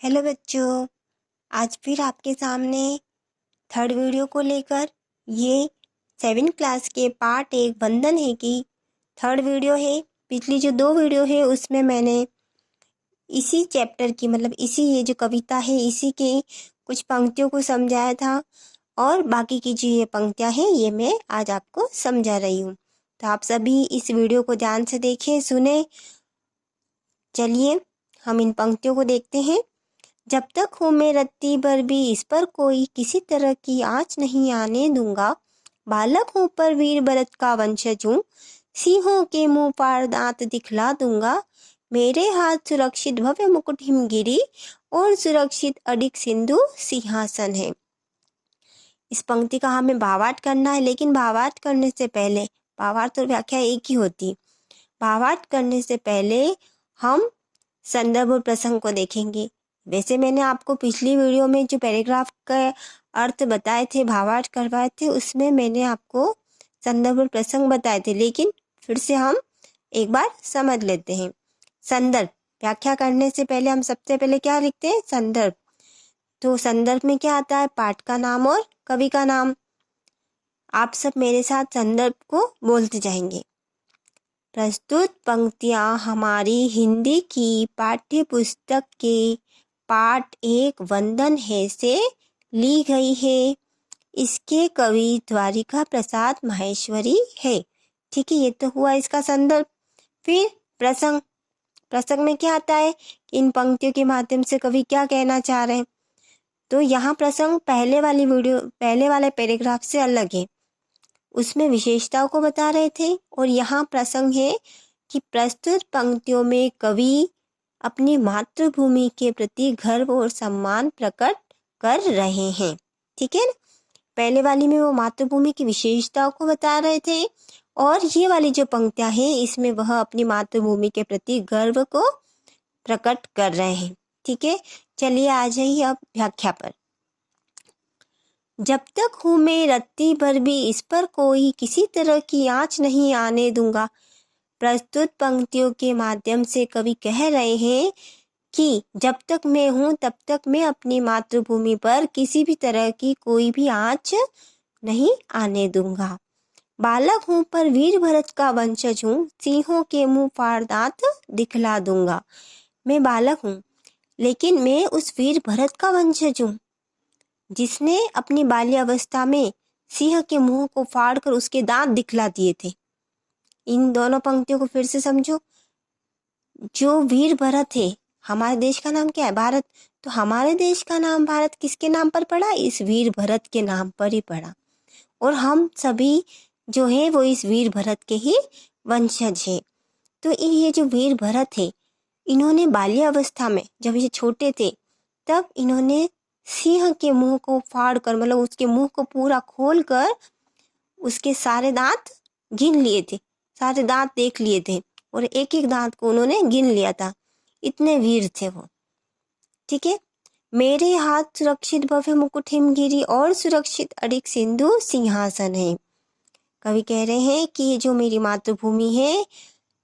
Hello बच्चों, आज फिर आपके सामने थर्ड वीडियो को लेकर ये 7 क्लास के पार्ट 1 वंदन है की थर्ड वीडियो है। पिछली जो 2 वीडियो है उसमें मैंने इसी चैप्टर की मतलब इसी ये जो कविता है इसी के कुछ पंक्तियों को समझाया था और बाकी की जो ये पंक्तियाँ हैं ये मैं आज आपको समझा रही हूँ। तो आप सभी इस वीडियो को ध्यान से देखें, सुने। चलिए हम इन पंक्तियों को देखते हैं। जब तक हूँ मैं रत्ती भर भी इस पर कोई किसी तरह की आँच नहीं आने दूंगा। बालक हूँ पर वीर भरत का वंशज हूँ, सिंहों के मुंह फाड़ दांत दिखला दूंगा। मेरे हाथ सुरक्षित भव्य मुकुट हिमगिरी और सुरक्षित अडिग सिंधु सिंहासन है। इस पंक्ति का हमें भावार्थ करना है, लेकिन भावार्थ करने से पहले भावार्थ और व्याख्या एक ही होती। भावार्थ करने से पहले हम संदर्भ और प्रसंग को देखेंगे। वैसे मैंने आपको पिछली वीडियो में जो पैराग्राफ का अर्थ बताए थे, भावार्थ करवाए थे, उसमें मैंने आपको संदर्भ और प्रसंग बताए थे, लेकिन फिर से हम एक बार समझ लेते हैं। संदर्भ व्याख्या करने से पहले हम सबसे पहले क्या लिखते हैं? संदर्भ। तो संदर्भ में क्या आता है? पाठ का नाम और कवि का नाम। आप सब मेरे साथ संदर्भ को बोलते जाएंगे। प्रस्तुत पंक्तियाँ हमारी हिंदी की पाठ्य पुस्तक के पाठ 1 वंदन है से ली गई है। इसके कवि द्वारिका प्रसाद माहेश्वरी है। ठीक है, ये तो हुआ इसका संदर्भ। फिर प्रसंग। प्रसंग में क्या आता है? इन पंक्तियों के माध्यम से कवि क्या कहना चाह रहे हैं। तो यहाँ प्रसंग पहले वाले पैराग्राफ से अलग है, उसमें विशेषताओं को बता रहे थे, और यहाँ प्रसंग है कि प्रस्तुत पंक्तियों में कवि अपनी मातृभूमि के प्रति गर्व और सम्मान प्रकट कर रहे हैं। ठीक है ना? पहले वाली में वो मातृभूमि की विशेषताओं को बता रहे थे, और ये वाली जो पंक्तियां हैं इसमें वह अपनी मातृभूमि के प्रति गर्व को प्रकट कर रहे हैं। ठीक है, चलिए आ जाइए अब व्याख्या पर। जब तक हूँ मैं रत्ती भर भी इस पर कोई किसी तरह की आँच नहीं आने दूंगा। प्रस्तुत पंक्तियों के माध्यम से कवि कह रहे हैं कि जब तक मैं हूँ तब तक मैं अपनी मातृभूमि पर किसी भी तरह की कोई भी आँच नहीं आने दूंगा। बालक हूँ पर वीर भरत का वंशज हूँ, सिंहों के मुंह फाड़ दांत दिखला दूंगा। मैं बालक हूँ, लेकिन मैं उस वीर भरत का वंशज हूँ जिसने अपनी बाल्यावस्था में सिंह के मुंह को फाड़कर उसके दांत दिखला दिए थे। इन दोनों पंक्तियों को फिर से समझो। जो वीर भरत है, हमारे देश का नाम क्या है? भारत। तो हमारे देश का नाम भारत किसके नाम पर पड़ा? इस वीर भरत के नाम पर ही पड़ा, और हम सभी जो है वो इस वीर भरत के ही वंशज है। तो ये जो वीर भरत है, इन्होंने बाल्यावस्था में जब ये छोटे थे तब इन्होंने सिंह के मुंह को फाड़ कर, मतलब उसके मुंह को पूरा खोल कर उसके सारे दांत गिन लिए थे, सारे दांत देख लिए थे, और एक एक दांत को उन्होंने गिन लिया था। इतने वीर थे वो। ठीक है। मेरे हाथ सुरक्षित भव्य मुकुट हिमगिरी और सुरक्षित अडिग सिंधु सिंहासन है। कवि कह रहे हैं कि ये जो मेरी मातृभूमि है,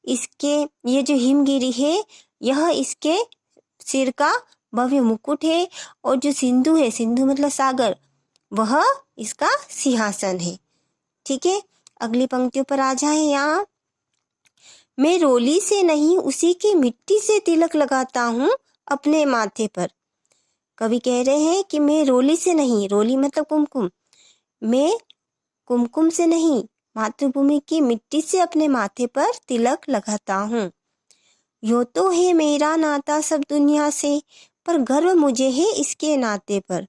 इसके ये जो हिमगिरी है, यह इसके सिर का भव्य मुकुट है, और जो सिंधु है, सिंधु मतलब सागर, वह इसका सिंहासन है। ठीक है, अगली पंक्तियों पर आ जाए। यहाँ मैं रोली से नहीं उसी की मिट्टी से तिलक लगाता हूँ अपने माथे पर। कवि कह रहे हैं कि मैं रोली से नहीं, रोली मतलब कुमकुम, मैं कुमकुम से नहीं, मातृभूमि की मिट्टी से अपने माथे पर तिलक लगाता हूँ। यो तो है मेरा नाता सब दुनिया से, पर गर्व मुझे है इसके नाते पर।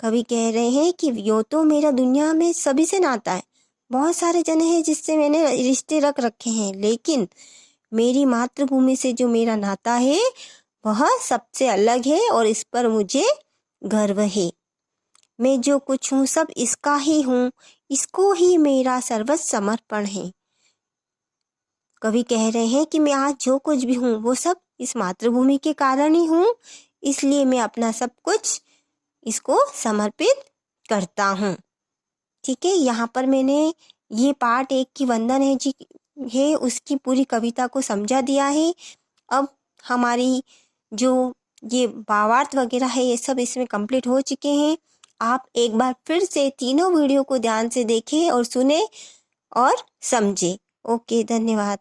कवि कह रहे हैं कि यो तो मेरा दुनिया में सभी से नाता है, बहुत सारे जन हैं जिससे मैंने रिश्ते रख रखे हैं, लेकिन मेरी मातृभूमि से जो मेरा नाता है वह सबसे अलग है, और इस पर मुझे गर्व है। मैं जो कुछ हूँ सब इसका ही हूँ, इसको ही मेरा सर्वस्व समर्पण है। कवि कह रहे हैं कि मैं आज जो कुछ भी हूँ वो सब इस मातृभूमि के कारण ही हूँ, इसलिए मैं अपना सब कुछ इसको समर्पित करता हूँ। ठीक है, यहाँ पर मैंने ये पार्ट 1 की वंदन है उसकी पूरी कविता को समझा दिया है। अब हमारी जो ये भावार्थ वगैरह है ये सब इसमें कंप्लीट हो चुके हैं। आप एक बार फिर से तीनों वीडियो को ध्यान से देखें और सुने और समझें। ओके, धन्यवाद।